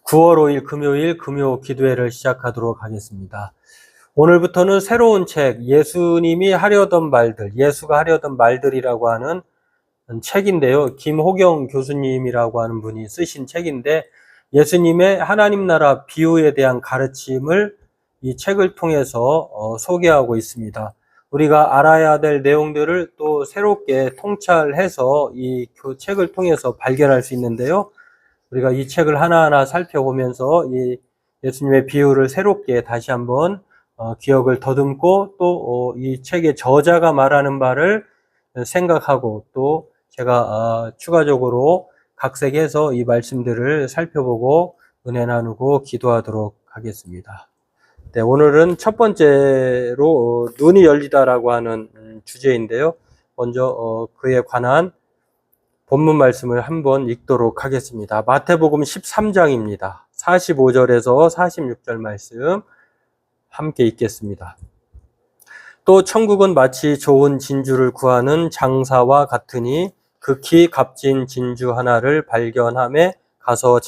9월 5일 금요일 금요 기도회를 시작하도록 하겠습니다. 오늘부터는 새로운 책, 예수님이 하려던 말들, 예수가 하려던 말들이라고 하는 책인데요. 김호경 교수님이라고 하는 분이 쓰신 책인데, 예수님의 하나님 나라 비유에 대한 가르침을 이 책을 통해서 소개하고 있습니다. 우리가 알아야 될 내용들을 또 새롭게 통찰해서 이 책을 통해서 발견할 수 있는데요. 우리가 이 책을 하나하나 살펴보면서 이 예수님의 비유를 새롭게 다시 한번 기억을 더듬고 또 이 책의 저자가 말하는 바를 생각하고 또 제가 추가적으로 각색해서 이 말씀들을 살펴보고 은혜 나누고 기도하도록 하겠습니다. 네, 오늘은 첫 번째로 눈이 열리다라고 하는 주제인데요. 먼저 그에 관한 본문 말씀을 한번 읽도록 하겠습니다. 마태복음 13장입니다. 45절에서 46절 말씀 함께 읽겠습니다. 또 천국은 마치 좋은 진주를 구하는 장사와 같으니 극히 값진 진주 하나를 발견함에 가서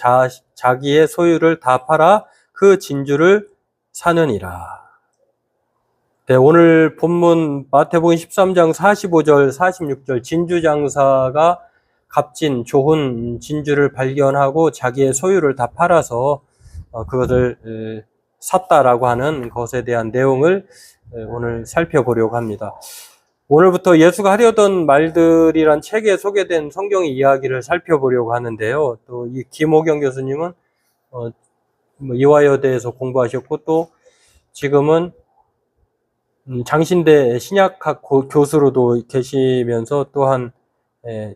자기의 소유를 다 팔아 그 진주를 사느니라. 네, 오늘 본문 마태복음 13장 45절, 46절 진주 장사가 값진 좋은 진주를 발견하고 자기의 소유를 다 팔아서 그것을 샀다라고 하는 것에 대한 내용을 오늘 살펴보려고 합니다. 오늘부터 예수가 하려던 말들이란 책에 소개된 성경의 이야기를 살펴보려고 하는데요. 또 이 김호경 교수님은 이화여대에서 공부하셨고 또 지금은 장신대 신약학 교수로도 계시면서 또한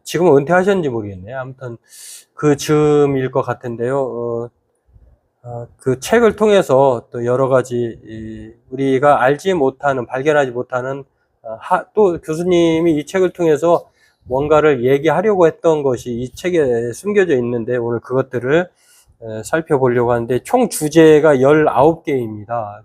지금은 은퇴하셨는지 모르겠네요. 아무튼 그 즈음일 것 같은데요. 그 책을 통해서 또 여러 가지 우리가 알지 못하는, 발견하지 못하는 또 교수님이 이 책을 통해서 뭔가를 얘기하려고 했던 것이 이 책에 숨겨져 있는데 오늘 그것들을 살펴보려고 하는데 총 주제가 19개입니다.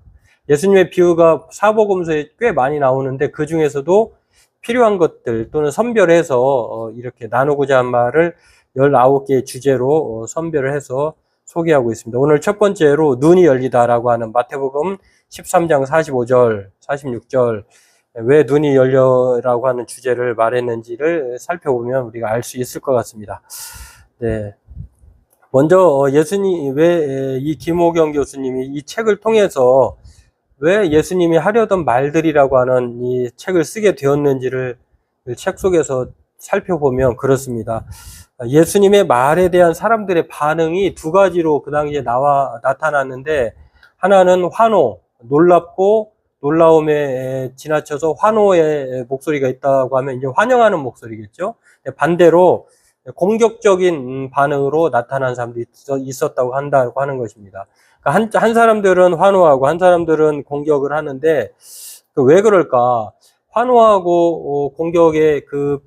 예수님의 비유가 사복음서에 꽤 많이 나오는데 그 중에서도 필요한 것들 또는 선별해서 이렇게 나누고자 한 말을 19개의 주제로 선별을 해서 소개하고 있습니다. 오늘 첫 번째로 눈이 열리다라고 하는 마태복음 13장 45절, 46절 왜 눈이 열려라고 하는 주제를 말했는지를 살펴보면 우리가 알 수 있을 것 같습니다. 네. 먼저 예수님 왜 이 김호경 교수님이 이 책을 통해서 왜 예수님이 하려던 말들이라고 하는 이 책을 쓰게 되었는지를 책 속에서 살펴보면 그렇습니다. 예수님의 말에 대한 사람들의 반응이 두 가지로 그 당시에 나타났는데 하나는 환호, 놀랍고 놀라움에 지나쳐서 환호의 목소리가 있다고 하면 이제 환영하는 목소리겠죠. 반대로 공격적인 반응으로 나타난 사람들이 있었다고 한다고 하는 것입니다. 한 사람들은 환호하고 한 사람들은 공격을 하는데 왜 그럴까? 환호하고 공격의 그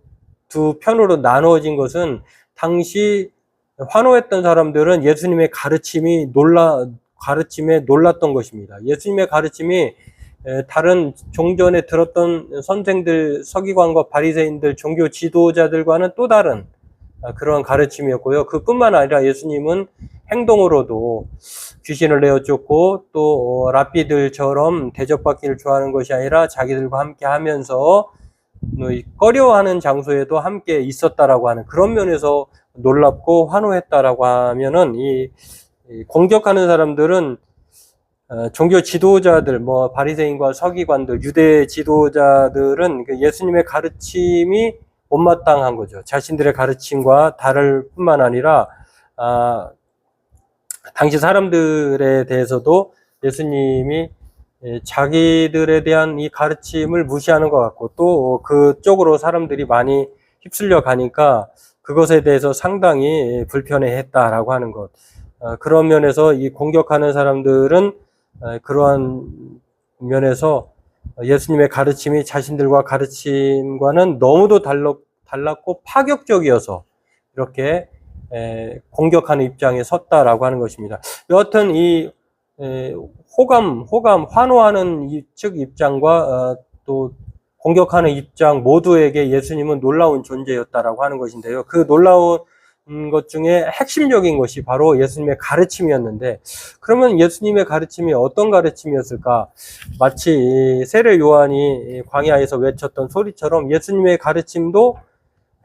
두 편으로 나누어진 것은 당시 환호했던 사람들은 예수님의 가르침에 놀랐던 것입니다. 예수님의 가르침이 다른 종전에 들었던 선생들, 서기관과 바리새인들, 종교 지도자들과는 또 다른 그런 가르침이었고요. 그뿐만 아니라 예수님은 행동으로도 귀신을 내어쫓고 또 랍비들처럼 대접받기를 좋아하는 것이 아니라 자기들과 함께 하면서 꺼려하는 장소에도 함께 있었다라고 하는 그런 면에서 놀랍고 환호했다라고 하면은 이 공격하는 사람들은 종교 지도자들, 바리새인과 서기관들, 유대 지도자들은 예수님의 가르침이 못마땅한 거죠. 자신들의 가르침과 다를 뿐만 아니라 당시 사람들에 대해서도 예수님이 자기들에 대한 이 가르침을 무시하는 것 같고 또 그쪽으로 사람들이 많이 휩쓸려 가니까 그것에 대해서 상당히 불편해했다라고 하는 것. 그런 면에서 이 공격하는 사람들은 그러한 면에서 예수님의 가르침이 자신들과 가르침과는 너무도 달랐고 파격적이어서 이렇게 공격하는 입장에 섰다라고 하는 것입니다. 여하튼 이 환호하는 측 입장과 또 공격하는 입장 모두에게 예수님은 놀라운 존재였다라고 하는 것인데요. 그 것 중에 핵심적인 것이 바로 예수님의 가르침이었는데, 그러면 예수님의 가르침이 어떤 가르침이었을까? 마치 세례 요한이 광야에서 외쳤던 소리처럼 예수님의 가르침도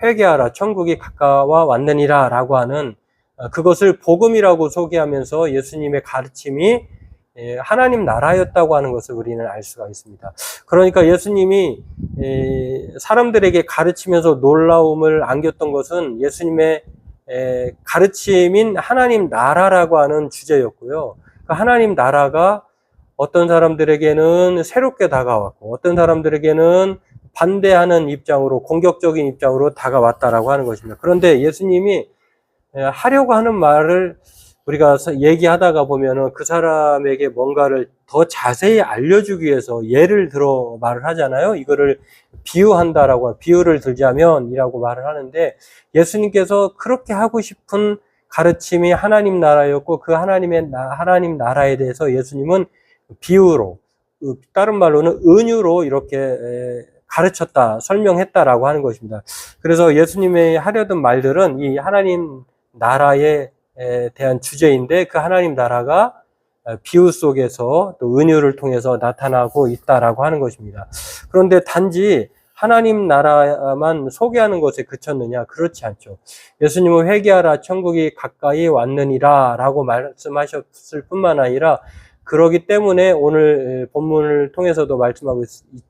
회개하라, 천국이 가까워 왔느니라 라고 하는, 그것을 복음이라고 소개하면서 예수님의 가르침이 하나님 나라였다고 하는 것을 우리는 알 수가 있습니다. 그러니까 예수님이 사람들에게 가르치면서 놀라움을 안겼던 것은 예수님의 가르침인 하나님 나라라고 하는 주제였고요. 그 하나님 나라가 어떤 사람들에게는 새롭게 다가왔고 어떤 사람들에게는 반대하는 입장으로, 공격적인 입장으로 다가왔다라고 하는 것입니다. 그런데 예수님이 하려고 하는 말을 우리가 얘기하다가 보면은 그 사람에게 뭔가를 더 자세히 알려주기 위해서 예를 들어 말을 하잖아요. 이거를 비유한다라고, 비유를 들자면이라고 말을 하는데, 예수님께서 그렇게 하고 싶은 가르침이 하나님 나라였고, 그 하나님 나라에 대해서 예수님은 비유로, 다른 말로는 은유로 이렇게 가르쳤다, 설명했다라고 하는 것입니다. 그래서 예수님의 하려던 말들은 이 하나님 나라에 대한 주제인데, 그 하나님 나라가 비유 속에서 또 은유를 통해서 나타나고 있다라고 하는 것입니다. 그런데 단지 하나님 나라만 소개하는 것에 그쳤느냐? 그렇지 않죠. 예수님은 회개하라, 천국이 가까이 왔느니라 라고 말씀하셨을 뿐만 아니라, 그러기 때문에 오늘 본문을 통해서도 말씀하고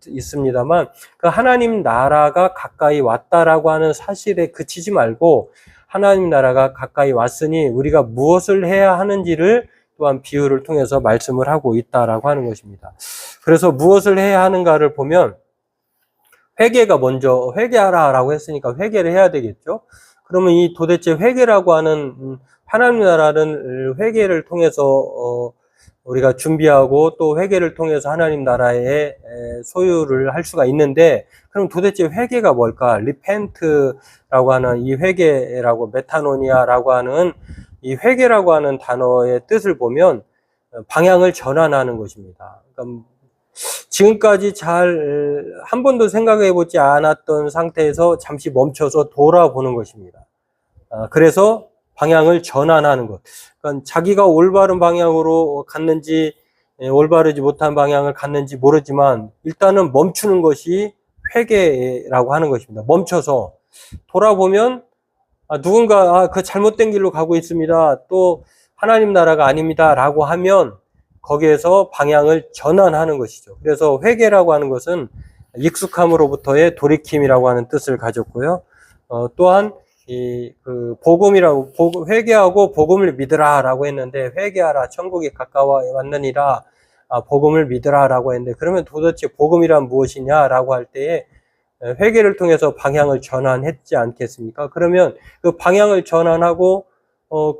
있습니다만, 그 하나님 나라가 가까이 왔다라고 하는 사실에 그치지 말고, 하나님 나라가 가까이 왔으니 우리가 무엇을 해야 하는지를 또한 비유를 통해서 말씀을 하고 있다라고 하는 것입니다. 그래서 무엇을 해야 하는가를 보면, 회개가 먼저, 회개하라라고 했으니까 회개를 해야 되겠죠. 그러면 이 도대체 회개라고 하는, 하나님 나라는 회개를 통해서 우리가 준비하고 또 회개를 통해서 하나님 나라의 소유를 할 수가 있는데, 그럼 도대체 회개가 뭘까? 리펜트라고 하는 이 회개라고, 메타노니아라고 하는 이 회개라고 하는 단어의 뜻을 보면 방향을 전환하는 것입니다. 그러니까 지금까지 잘 한 번도 생각해 보지 않았던 상태에서 잠시 멈춰서 돌아보는 것입니다. 그래서 방향을 전환하는 것. 그러니까 자기가 올바른 방향으로 갔는지 올바르지 못한 방향을 갔는지 모르지만 일단은 멈추는 것이 회개라고 하는 것입니다. 멈춰서 돌아보면 누군가 그 잘못된 길로 가고 있습니다. 또 하나님 나라가 아닙니다. 라고 하면 거기에서 방향을 전환하는 것이죠. 그래서 회개라고 하는 것은 익숙함으로부터의 돌이킴이라고 하는 뜻을 가졌고요. 또한 복음이라고, 회개하고 복음을 믿으라라고 했는데, 회개하라, 천국이 가까워 왔느니라, 복음을 믿으라라고 했는데, 그러면 도대체 복음이란 무엇이냐라고 할 때에 회개를 통해서 방향을 전환했지 않겠습니까? 그러면 그 방향을 전환하고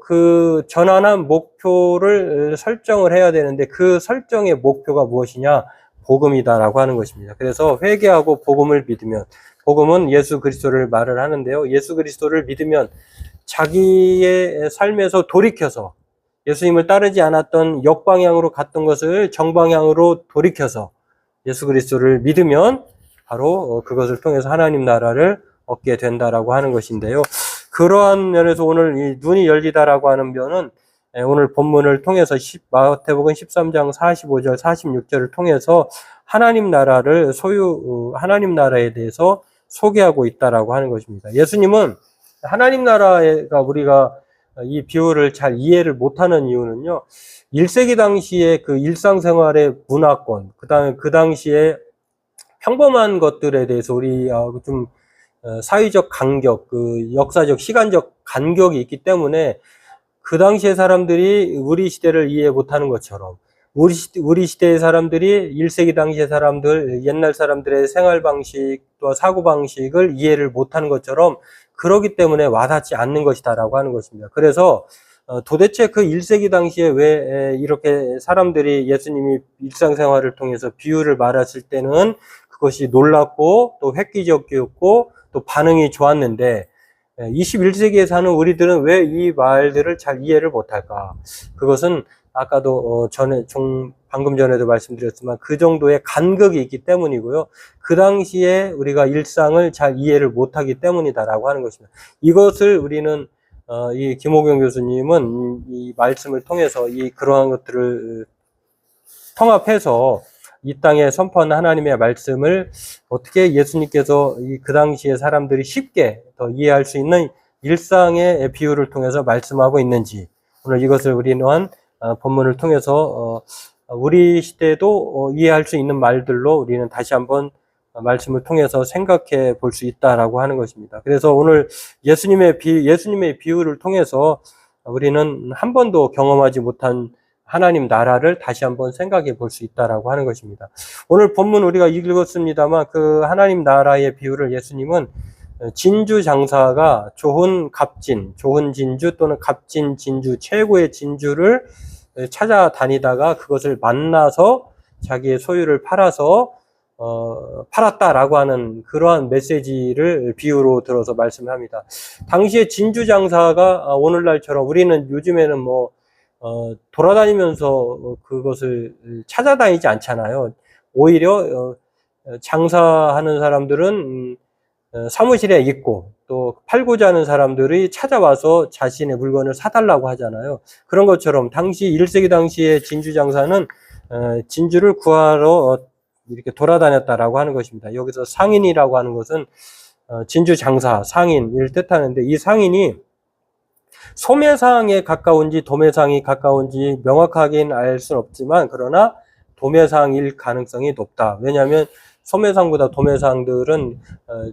그 전환한 목표를 설정을 해야 되는데, 그 설정의 목표가 무엇이냐? 복음이다라고 하는 것입니다. 그래서 회개하고 복음을 믿으면, 복음은 예수 그리스도를 말을 하는데요. 예수 그리스도를 믿으면 자기의 삶에서 돌이켜서 예수님을 따르지 않았던 역방향으로 갔던 것을 정방향으로 돌이켜서 예수 그리스도를 믿으면 바로 그것을 통해서 하나님 나라를 얻게 된다라고 하는 것인데요. 그러한 면에서 오늘 이 눈이 열리다라고 하는 면은 오늘 본문을 통해서 마태복음 13장 45절 46절을 통해서 하나님 나라를 하나님 나라에 대해서 소개하고 있다라고 하는 것입니다. 예수님은 하나님 나라가 우리가 이 비유를 잘 이해를 못하는 이유는요, 1세기 당시에 그 일상생활의 문화권, 그다음에 그 당시에 평범한 것들에 대해서 우리 좀 사회적 간격, 그 역사적, 시간적 간격이 있기 때문에 그 당시의 사람들이 우리 시대를 이해 못하는 것처럼, 우리 시대의 사람들이 1세기 당시의 사람들, 옛날 사람들의 생활 방식, 또 사고 방식을 이해를 못하는 것처럼 그러기 때문에 와닿지 않는 것이다라고 하는 것입니다. 그래서 도대체 그 1세기 당시에 왜 이렇게 사람들이 예수님이 일상생활을 통해서 비유를 말했을 때는 그것이 놀랍고 또 획기적이었고 또 반응이 좋았는데, 21세기에 사는 우리들은 왜 이 말들을 잘 이해를 못할까? 그것은 아까도 방금 전에도 말씀드렸지만 그 정도의 간극이 있기 때문이고요. 그 당시에 우리가 일상을 잘 이해를 못하기 때문이다라고 하는 것입니다. 이것을 우리는 이 김호경 교수님은 이 말씀을 통해서 그러한 것들을 통합해서 이 땅에 선포한 하나님의 말씀을 어떻게 예수님께서 그 당시에 사람들이 쉽게 더 이해할 수 있는 일상의 비유를 통해서 말씀하고 있는지, 오늘 이것을 우리는 본문을 통해서 우리 시대에도 이해할 수 있는 말들로 우리는 다시 한번 말씀을 통해서 생각해 볼 수 있다라고 하는 것입니다. 그래서 오늘 예수님의 비유를 통해서 우리는 한 번도 경험하지 못한 하나님 나라를 다시 한번 생각해 볼 수 있다라고 하는 것입니다. 오늘 본문 우리가 읽었습니다만 그 하나님 나라의 비유를 예수님은 진주 장사가 좋은 진주 또는 값진 진주, 최고의 진주를 찾아다니다가 그것을 만나서 자기의 소유를 팔아서 팔았다라고 하는 그러한 메시지를 비유로 들어서 말씀합니다. 당시에 진주 장사가 오늘날처럼 우리는 요즘에는 돌아다니면서 그것을 찾아다니지 않잖아요. 오히려 장사하는 사람들은 사무실에 있고 또 팔고자 하는 사람들이 찾아와서 자신의 물건을 사달라고 하잖아요. 그런 것처럼 1세기 당시의 진주 장사는 진주를 구하러 이렇게 돌아다녔다라고 하는 것입니다. 여기서 상인이라고 하는 것은 진주 장사, 상인을 뜻하는데, 이 상인이 소매상에 가까운지 도매상이 가까운지 명확하게는 알 수는 없지만, 그러나 도매상일 가능성이 높다. 왜냐하면 소매상보다 도매상들은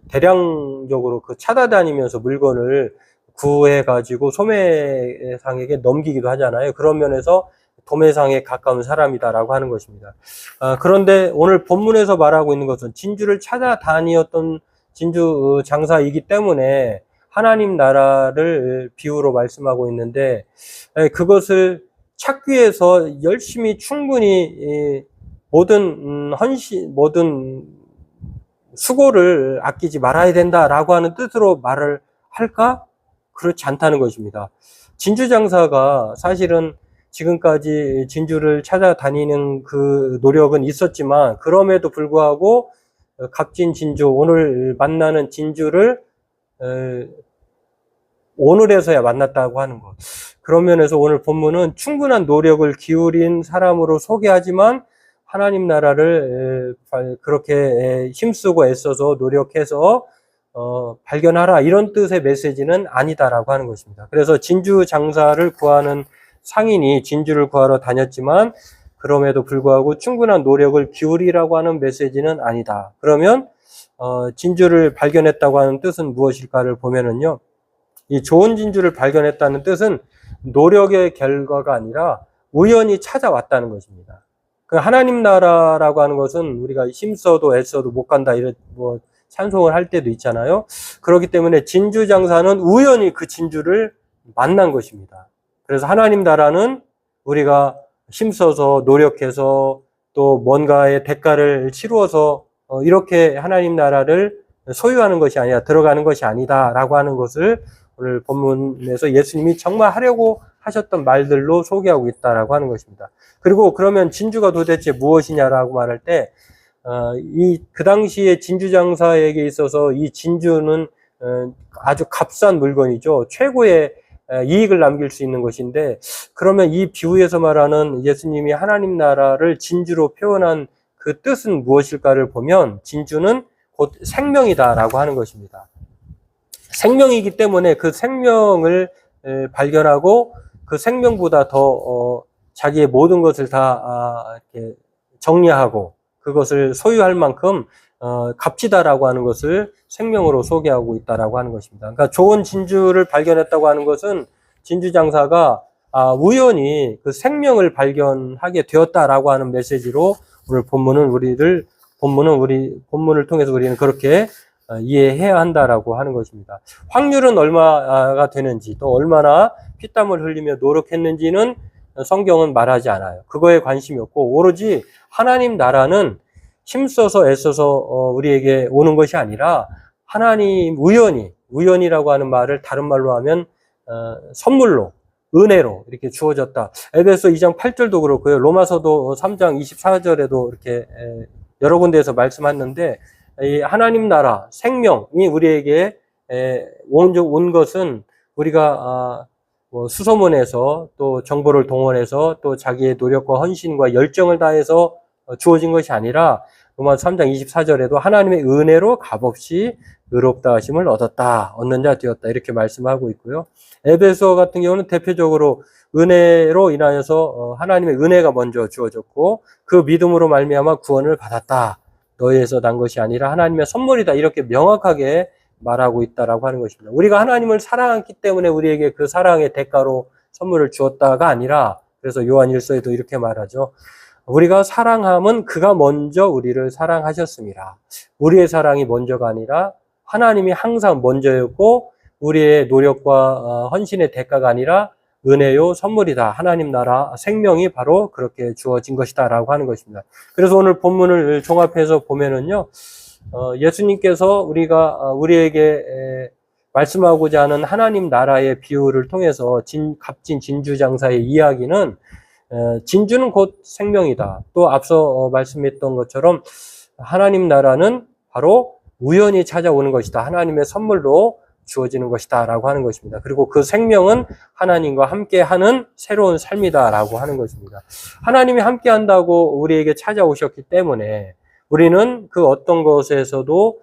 대량적으로 찾아다니면서 물건을 구해가지고 소매상에게 넘기기도 하잖아요. 그런 면에서 도매상에 가까운 사람이다라고 하는 것입니다. 그런데 오늘 본문에서 말하고 있는 것은 진주를 찾아다니었던 진주 장사이기 때문에 하나님 나라를 비유로 말씀하고 있는데, 그것을 찾기 위해서 열심히 충분히 모든 수고를 아끼지 말아야 된다라고 하는 뜻으로 말을 할까? 그렇지 않다는 것입니다. 진주 장사가 사실은 지금까지 진주를 찾아다니는 그 노력은 있었지만, 그럼에도 불구하고 값진 진주, 오늘 만나는 진주를 오늘에서야 만났다고 하는 것. 그런 면에서 오늘 본문은 충분한 노력을 기울인 사람으로 소개하지만 하나님 나라를 그렇게 힘쓰고 애써서 노력해서 발견하라, 이런 뜻의 메시지는 아니다라고 하는 것입니다. 그래서 진주 장사를 구하는 상인이 진주를 구하러 다녔지만 그럼에도 불구하고 충분한 노력을 기울이라고 하는 메시지는 아니다. 그러면 진주를 발견했다고 하는 뜻은 무엇일까를 보면은요, 이 좋은 진주를 발견했다는 뜻은 노력의 결과가 아니라 우연히 찾아왔다는 것입니다. 그 하나님 나라라고 하는 것은 우리가 힘써도 애써도 못 간다, 이런 찬송을 할 때도 있잖아요. 그렇기 때문에 진주 장사는 우연히 그 진주를 만난 것입니다. 그래서 하나님 나라는 우리가 힘써서 노력해서 또 뭔가의 대가를 치루어서 이렇게 하나님 나라를 소유하는 것이 아니라, 들어가는 것이 아니다라고 하는 것을 오늘 본문에서 예수님이 정말 하려고 하셨던 말들로 소개하고 있다라고 하는 것입니다. 그리고 그러면 진주가 도대체 무엇이냐라고 말할 때, 그 당시에 진주 장사에게 있어서 이 진주는 아주 값싼 물건이죠. 최고의 이익을 남길 수 있는 것인데, 그러면 이 비유에서 말하는 예수님이 하나님 나라를 진주로 표현한 그 뜻은 무엇일까를 보면, 진주는 곧 생명이다라고 하는 것입니다. 생명이기 때문에 그 생명을 발견하고 그 생명보다 더 자기의 모든 것을 다 이렇게 정리하고 그것을 소유할 만큼 값지다라고 하는 것을 생명으로 소개하고 있다라고 하는 것입니다. 그러니까 좋은 진주를 발견했다고 하는 것은 진주 장사가 우연히 그 생명을 발견하게 되었다라고 하는 메시지로 오늘 본문을 통해서 우리는 그렇게 이해해야 한다라고 하는 것입니다. 확률은 얼마가 되는지, 또 얼마나 피땀을 흘리며 노력했는지는 성경은 말하지 않아요. 그거에 관심이 없고, 오로지 하나님 나라는 힘써서 애써서 우리에게 오는 것이 아니라 하나님 우연이라고 하는 말을 다른 말로 하면 선물로, 은혜로 이렇게 주어졌다. 에베소 2장 8절도 그렇고요. 로마서도 3장 24절에도 이렇게 여러 군데에서 말씀하는데, 이 하나님 나라, 생명이 우리에게 온 것은 우리가 뭐 수소문해서 또 정보를 동원해서 또 자기의 노력과 헌신과 열정을 다해서 주어진 것이 아니라 로마 3장 24절에도 하나님의 은혜로 값없이 의롭다 하심을 얻는 자 되었다 이렇게 말씀하고 있고요. 에베소 같은 경우는 대표적으로 은혜로 인하여서 하나님의 은혜가 먼저 주어졌고 그 믿음으로 말미암아 구원을 받았다. 너희에서 난 것이 아니라 하나님의 선물이다. 이렇게 명확하게 말하고 있다라고 하는 것입니다. 우리가 하나님을 사랑했기 때문에 우리에게 그 사랑의 대가로 선물을 주었다가 아니라 그래서 요한 1서에도 이렇게 말하죠. 우리가 사랑함은 그가 먼저 우리를 사랑하셨습니다. 우리의 사랑이 먼저가 아니라 하나님이 항상 먼저였고 우리의 노력과 헌신의 대가가 아니라 은혜요 선물이다. 하나님 나라 생명이 바로 그렇게 주어진 것이다 라고 하는 것입니다. 그래서 오늘 본문을 종합해서 보면은요. 예수님께서 우리에게 말씀하고자 하는 하나님 나라의 비유를 통해서 값진 진주장사의 이야기는 진주는 곧 생명이다. 또 앞서 말씀했던 것처럼 하나님 나라는 바로 우연히 찾아오는 것이다. 하나님의 선물로 주어지는 것이다 라고 하는 것입니다. 그리고 그 생명은 하나님과 함께하는 새로운 삶이다 라고 하는 것입니다. 하나님이 함께한다고 우리에게 찾아오셨기 때문에 우리는 그 어떤 것에서도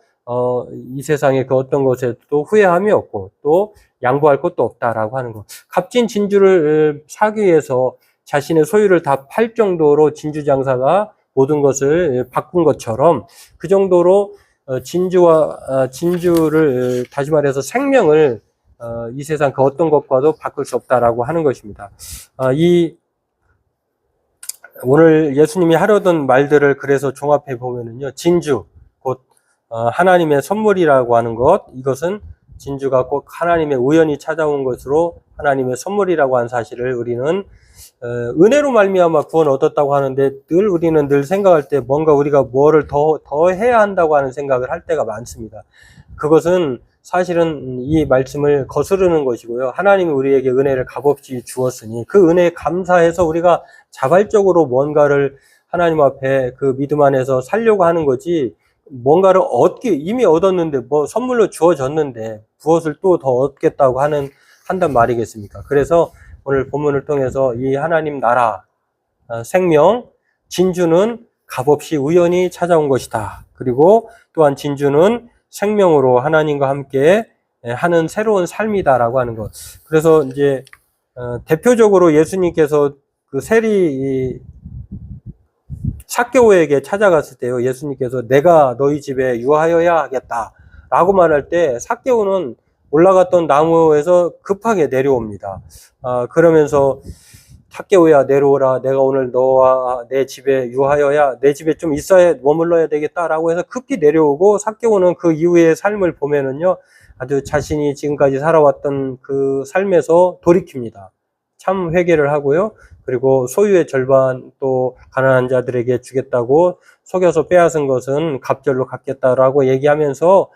이 세상의 그 어떤 것에도 후회함이 없고 또 양보할 것도 없다라고 하는 것. 값진 진주를 사기 위해서 자신의 소유를 다 팔 정도로 진주 장사가 모든 것을 바꾼 것처럼 그 정도로 진주를 다시 말해서 생명을 이 세상 그 어떤 것과도 바꿀 수 없다라고 하는 것입니다. 오늘 예수님이 하려던 말들을 그래서 종합해 보면은요, 진주, 곧 하나님의 선물이라고 하는 것, 이것은 진주가 꼭 하나님의 우연히 찾아온 것으로 하나님의 선물이라고 하는 사실을 우리는 은혜로 말미암아 구원 얻었다고 하는데 우리는 늘 생각할 때 뭔가 우리가 뭐를 더 해야 한다고 하는 생각을 할 때가 많습니다. 그것은 사실은 이 말씀을 거스르는 것이고요. 하나님이 우리에게 은혜를 값없이 주었으니 그 은혜에 감사해서 우리가 자발적으로 뭔가를 하나님 앞에 그 믿음 안에서 살려고 하는 거지 뭔가를 이미 얻었는데 뭐 선물로 주어졌는데 무엇을 또 더 얻겠다고 한단 말이겠습니까? 그래서 오늘 본문을 통해서 이 하나님 나라, 생명, 진주는 값없이 우연히 찾아온 것이다. 그리고 또한 진주는 생명으로 하나님과 함께 하는 새로운 삶이다라고 하는 것. 그래서 이제 대표적으로 예수님께서 그 삭개오에게 찾아갔을 때요. 예수님께서 내가 너희 집에 유하여야 하겠다라고 말할 때 삭개오는 올라갔던 나무에서 급하게 내려옵니다. 그러면서 삭개오야 내려오라. 내가 오늘 너와 내 집에 유하여야 내 집에 좀 머물러야 되겠다라고 해서 급히 내려오고 삭개오는 그 이후의 삶을 보면은요. 아주 자신이 지금까지 살아왔던 그 삶에서 돌이킵니다. 참 회개를 하고요. 그리고 소유의 절반 또 가난한 자들에게 주겠다고 속여서 빼앗은 것은 갑절로 갚겠다라고 얘기하면서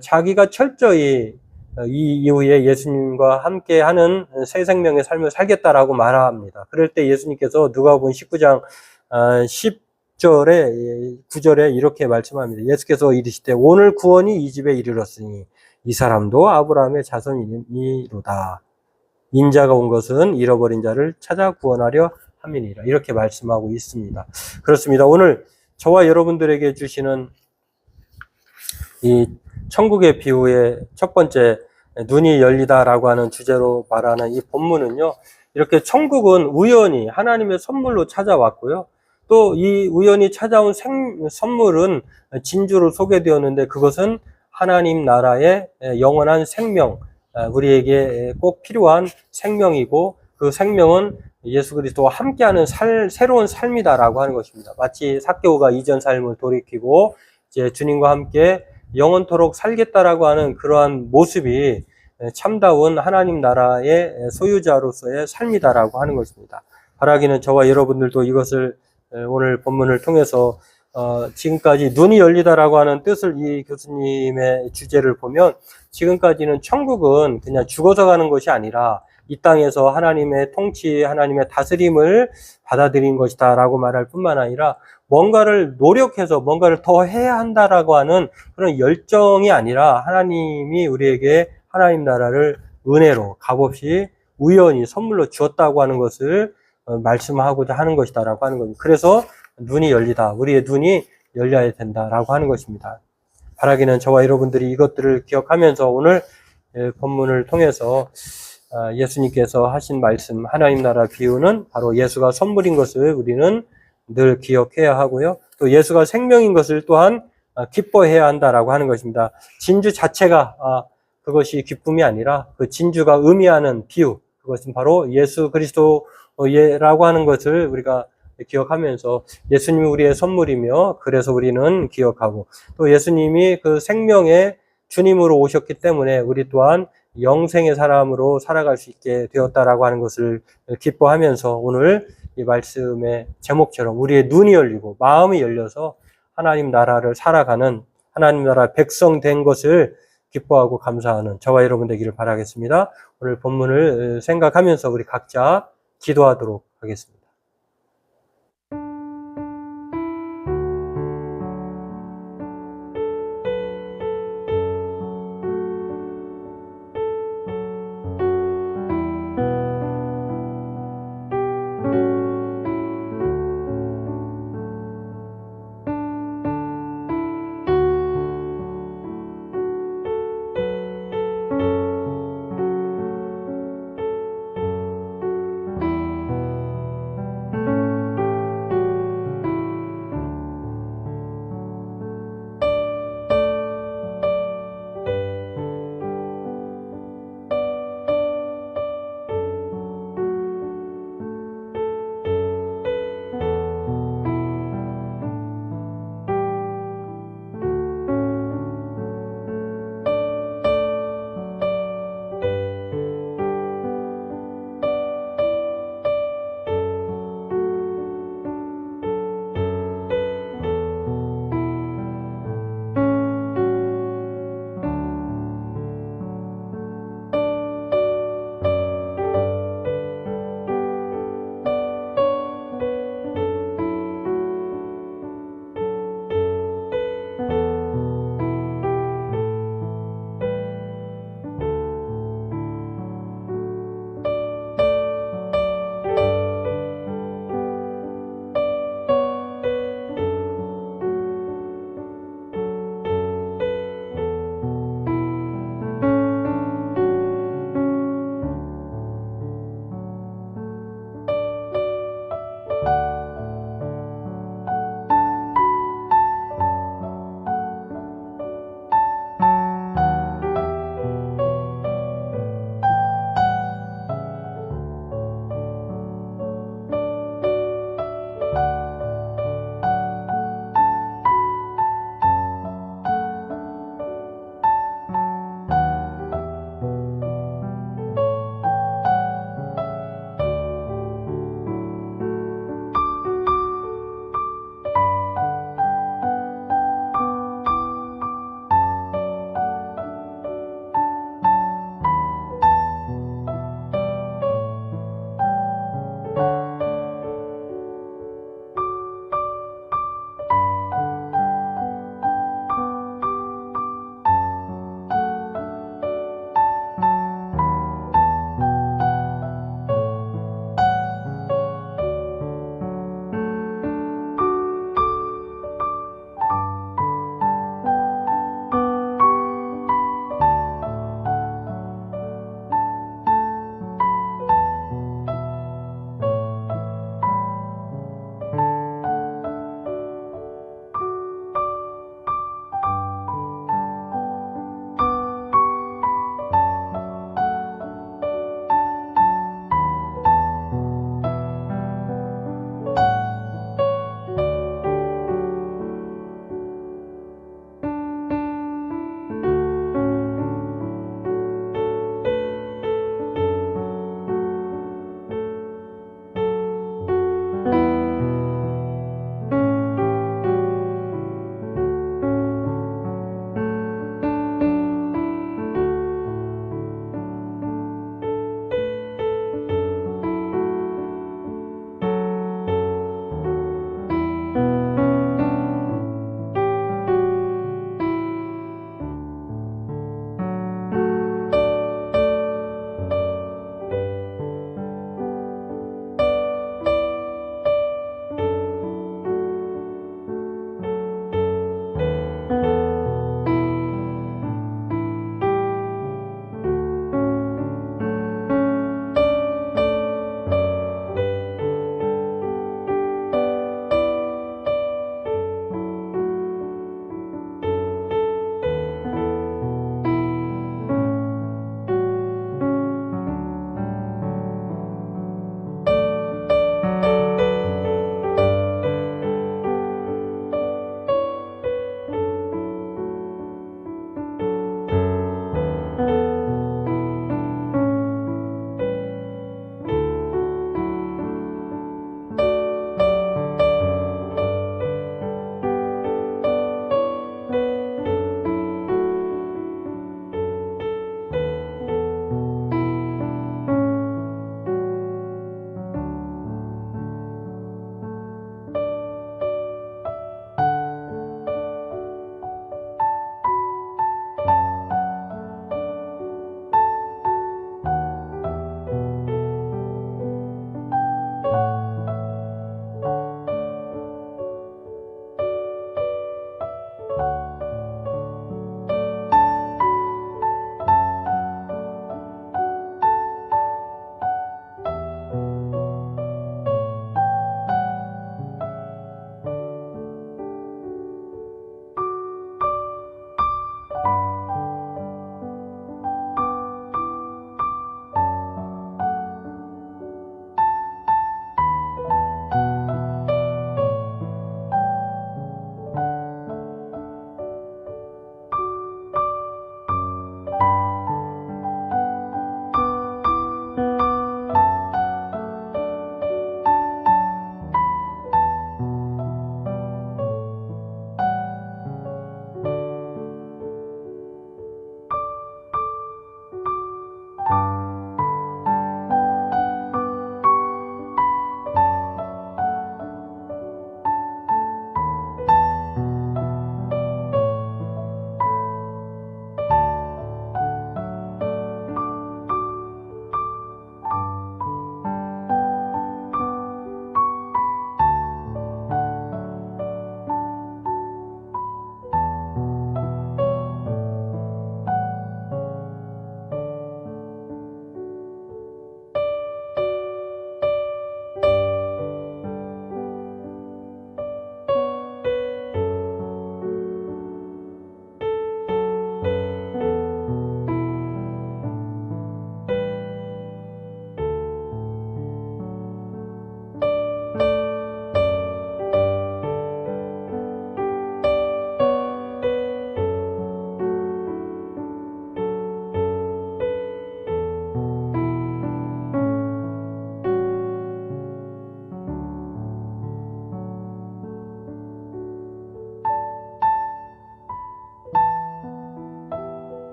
자기가 철저히 이 이후에 예수님과 함께하는 새 생명의 삶을 살겠다라고 말합니다. 그럴 때 예수님께서 누가복음 19장 10절에 9절에 이렇게 말씀합니다. 예수께서 이르시되 오늘 구원이 이 집에 이르렀으니 이 사람도 아브라함의 자손이로다. 인자가 온 것은 잃어버린 자를 찾아 구원하려 함이니라. 이렇게 말씀하고 있습니다. 그렇습니다. 오늘 저와 여러분들에게 주시는 이 천국의 비유의 첫 번째 눈이 열리다라고 하는 주제로 말하는 이 본문은요. 이렇게 천국은 우연히 하나님의 선물로 찾아왔고요. 또 이 우연히 찾아온 선물은 진주로 소개되었는데 그것은 하나님 나라의 영원한 생명, 우리에게 꼭 필요한 생명이고 그 생명은 예수 그리스도와 함께하는 새로운 삶이다라고 하는 것입니다. 마치 삭개오가 이전 삶을 돌이키고 이제 주님과 함께 영원토록 살겠다라고 하는 그러한 모습이 참다운 하나님 나라의 소유자로서의 삶이다라고 하는 것입니다. 바라기는 저와 여러분들도 이것을 오늘 본문을 통해서 지금까지 눈이 열리다라고 하는 뜻을 이 교수님의 주제를 보면 지금까지는 천국은 그냥 죽어서 가는 것이 아니라 이 땅에서 하나님의 통치, 하나님의 다스림을 받아들인 것이다라고 말할 뿐만 아니라 뭔가를 노력해서 뭔가를 더 해야 한다라고 하는 그런 열정이 아니라 하나님이 우리에게 하나님 나라를 은혜로 값없이 우연히 선물로 주었다고 하는 것을 말씀하고자 하는 것이다라고 하는 겁니다. 그래서 눈이 열리다. 우리의 눈이 열려야 된다라고 하는 것입니다. 바라기는 저와 여러분들이 이것들을 기억하면서 오늘 본문을 통해서 예수님께서 하신 말씀, 하나님 나라 비유는 바로 예수가 선물인 것을 우리는 늘 기억해야 하고요. 또 예수가 생명인 것을 또한 기뻐해야 한다라고 하는 것입니다. 진주 자체가 그것이 기쁨이 아니라 그 진주가 의미하는 비유, 그것은 바로 예수 그리스도라고 하는 것을 우리가 기억하면서 예수님이 우리의 선물이며 그래서 우리는 기억하고 또 예수님이 그 생명의 주님으로 오셨기 때문에 우리 또한 영생의 사람으로 살아갈 수 있게 되었다라고 하는 것을 기뻐하면서 오늘 이 말씀의 제목처럼 우리의 눈이 열리고 마음이 열려서 하나님 나라를 살아가는 하나님 나라 백성 된 것을 기뻐하고 감사하는 저와 여러분 되기를 바라겠습니다. 오늘 본문을 생각하면서 우리 각자 기도하도록 하겠습니다.